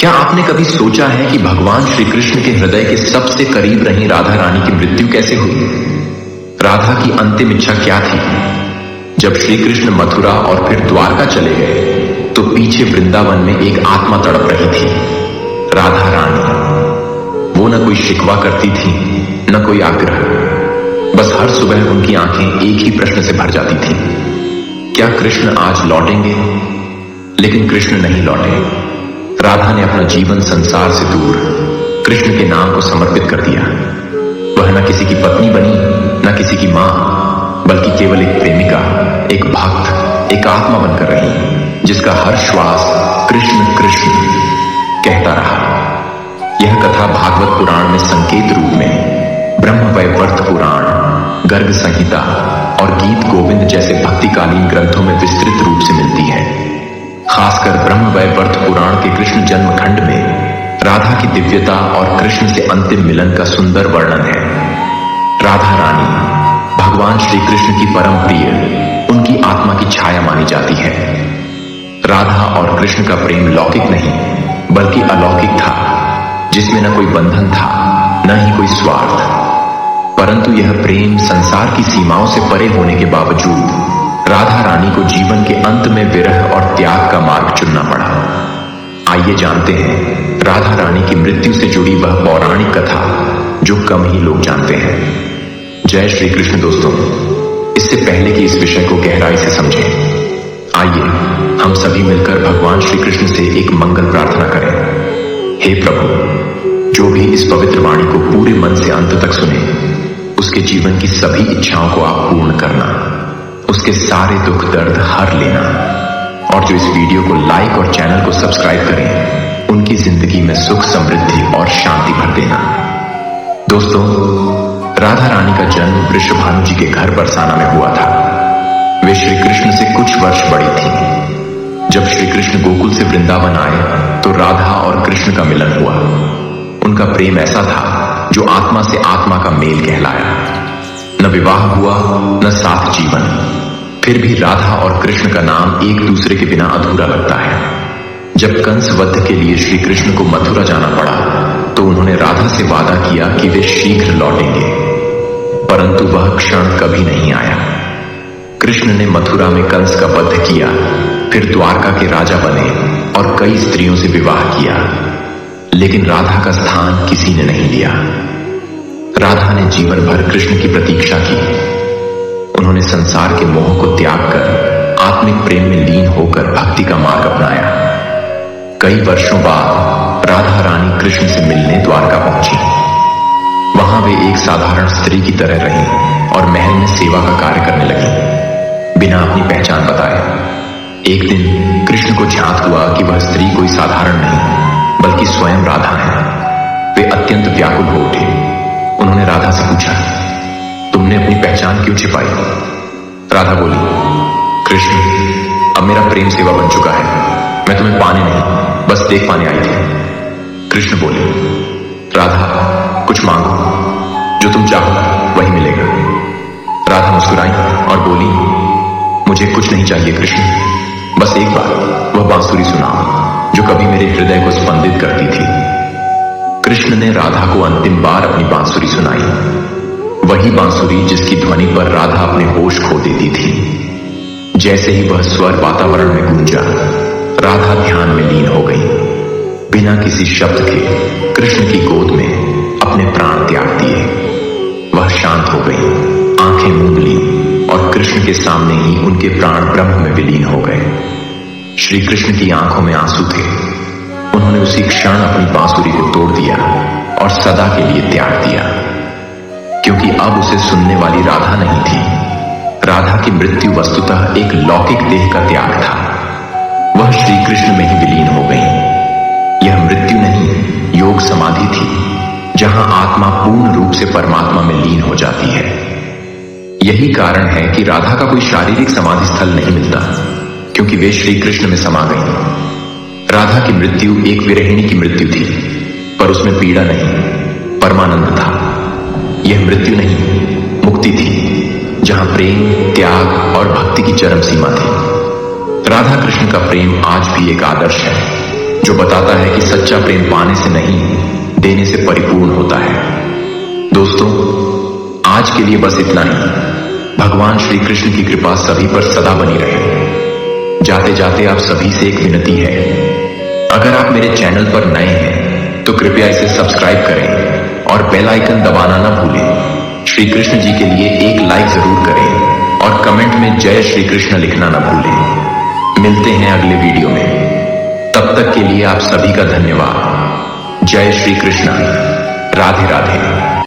क्या आपने कभी सोचा है कि भगवान श्री कृष्ण के हृदय के सबसे करीब रही राधा रानी की मृत्यु कैसे हुई? राधा की अंतिम इच्छा क्या थी? जब श्री कृष्ण मथुरा और फिर द्वारका चले गए तो पीछे वृंदावन में एक आत्मा तड़प रही थी, राधा रानी। वो न कोई शिकवा करती थी न कोई आग्रह, बस हर सुबह उनकी आंखें एक ही प्रश्न से भर जाती थी, क्या कृष्ण आज लौटेंगे? लेकिन कृष्ण नहीं लौटे। राधा ने अपना जीवन संसार से दूर कृष्ण के नाम को समर्पित कर दिया। वह न किसी की पत्नी बनी न किसी की मां, बल्कि केवल एक प्रेमिका, एक भक्त, एक आत्मा बनकर रही, जिसका हर श्वास कृष्ण कृष्ण कहता रहा। यह कथा भागवत पुराण में संकेत रूप में, ब्रह्मवैवर्त पुराण, गर्ग संहिता और गीत गोविंद जैसे भक्तिकालीन ग्रंथों में विस्तृत रूप से मिलती है। खासकर ब्रह्मवैवर्त पुराण के कृष्ण जन्म खंड में राधा की दिव्यता और कृष्ण से अंतिम मिलन का सुंदर वर्णन है। राधा रानी भगवान श्री कृष्ण की परम प्रिय, उनकी आत्मा की छाया मानी जाती है। राधा और कृष्ण का प्रेम लौकिक नहीं बल्कि अलौकिक था, जिसमें न कोई बंधन था न ही कोई स्वार्थ। परंतु यह प्रेम संसार की सीमाओं से परे होने के बावजूद राधा रानी को जीवन के अंत में विरह और त्याग का मार्ग चुनना पड़ा। आइए जानते हैं राधा रानी की मृत्यु से जुड़ी वह पौराणिक कथा जो कम ही लोग जानते हैं। जय श्री कृष्ण दोस्तों, इससे पहले कि इस विषय को गहराई से समझें, आइए हम सभी मिलकर भगवान श्री कृष्ण से एक मंगल प्रार्थना करें। हे प्रभु, जो भी इस पवित्र वाणी को पूरे मन से अंत तक सुने, उसके जीवन की सभी इच्छाओं को आप पूर्ण करना, उसके सारे दुख दर्द हर लेना, और जो इस वीडियो को लाइक और चैनल को सब्सक्राइब करें, उनकी जिंदगी में सुख समृद्धि और शांति भर देना। दोस्तों, राधा रानी का जन्म वृषभानु जी के घर बरसाना में हुआ था। वे श्री कृष्ण से कुछ वर्ष बड़ी थी। जब श्री कृष्ण गोकुल से वृंदावन आए तो राधा और कृष्ण का मिलन हुआ। उनका प्रेम ऐसा था जो आत्मा से आत्मा का मेल कहलाया। न विवाह हुआ न साथ जीवन, फिर भी राधा और कृष्ण का नाम एक दूसरे के बिना अधूरा लगता है। जब कंस वध के लिए श्री कृष्ण को मथुरा जाना पड़ा तो उन्होंने राधा से वादा किया कि वे शीघ्र लौटेंगे, परंतु वह क्षण कभी नहीं आया। कृष्ण ने मथुरा में कंस का वध किया, फिर द्वारका के राजा बने और कई स्त्रियों से विवाह किया, लेकिन राधा का स्थान किसी ने नहीं लिया। राधा ने जीवन भर कृष्ण की प्रतीक्षा की। उन्होंने संसार के मोह को त्याग कर आत्मिक प्रेम में लीन होकर भक्ति का मार्ग अपनाया। कई वर्षों बाद राधा रानी कृष्ण से मिलने द्वारका पहुंची। वहां वे एक साधारण स्त्री की तरह रहीं और महल में सेवा का कार्य करने लगी, बिना अपनी पहचान बताए। एक दिन कृष्ण को ज्ञात हुआ कि वह स्त्री कोई साधारण नहीं बल्कि स्वयं राधा है। वे अत्यंत व्याकुल हो उठे। उन्होंने राधा से पूछा, तुमने अपनी पहचान क्यों छिपाई? राधा बोली, कृष्ण, अब मेरा प्रेम सेवा बन चुका है। मैं तुम्हें पाने नहीं, बस देख पाने आई थी। कृष्ण बोले, राधा, कुछ मांगो, जो तुम चाहो वही मिलेगा। राधा मुस्कुराई और बोली, मुझे कुछ नहीं चाहिए कृष्ण, बस एक बार वह बांसुरी सुनाओ जो कभी मेरे हृदय को स्पंदित करती थी। कृष्ण ने राधा को अंतिम बार अपनी बांसुरी सुनाई, वही बांसुरी जिसकी ध्वनि पर राधा अपने होश खो देती थी। जैसे ही वह स्वर वातावरण में गूंजा, राधा ध्यान में लीन हो गई। बिना किसी शब्द के कृष्ण की गोद में अपने प्राण त्याग दिए। वह शांत हो गई, आंखें मूंद ली और कृष्ण के सामने ही उनके प्राण ब्रह्म में विलीन हो गए। श्री कृष्ण की आंखों में आंसू थे। उन्होंने उसी क्षण अपनी बांसुरी को तोड़ दिया और सदा के लिए त्याग दिया, क्योंकि अब उसे सुनने वाली राधा नहीं थी। राधा की मृत्यु वस्तुतः एक लौकिक देह का त्याग था। वह श्री कृष्ण में ही विलीन हो गई। यह मृत्यु नहीं, योग समाधि थी, जहां आत्मा पूर्ण रूप से परमात्मा में लीन हो जाती है। यही कारण है कि राधा का कोई शारीरिक समाधि स्थल नहीं मिलता, क्योंकि वे श्री कृष्ण में समा गई। राधा की मृत्यु एक विरहिणी की मृत्यु थी, पर उसमें पीड़ा नहीं, परमानंद था। यह मृत्यु नहीं, मुक्ति थी, जहां प्रेम, त्याग और भक्ति की चरम सीमा थी। राधा कृष्ण का प्रेम आज भी एक आदर्श है। जो बताता है कि सच्चा प्रेम पाने से नहीं, देने से परिपूर्ण होता है। दोस्तों, आज के लिए बस इतना ही। भगवान श्री कृष्ण की कृपा सभी पर सदा बनी रहे। जाते जाते आप सभी से एक विनती है, अगर आप मेरे चैनल पर नए हैं तो कृपया इसे सब्सक्राइब करें और बेल आइकन दबाना ना भूलें। श्री कृष्ण जी के लिए एक लाइक जरूर करें और कमेंट में जय श्री कृष्ण लिखना ना भूलें। मिलते हैं अगले वीडियो में, तब तक के लिए आप सभी का धन्यवाद। जय श्री कृष्ण। राधे राधे।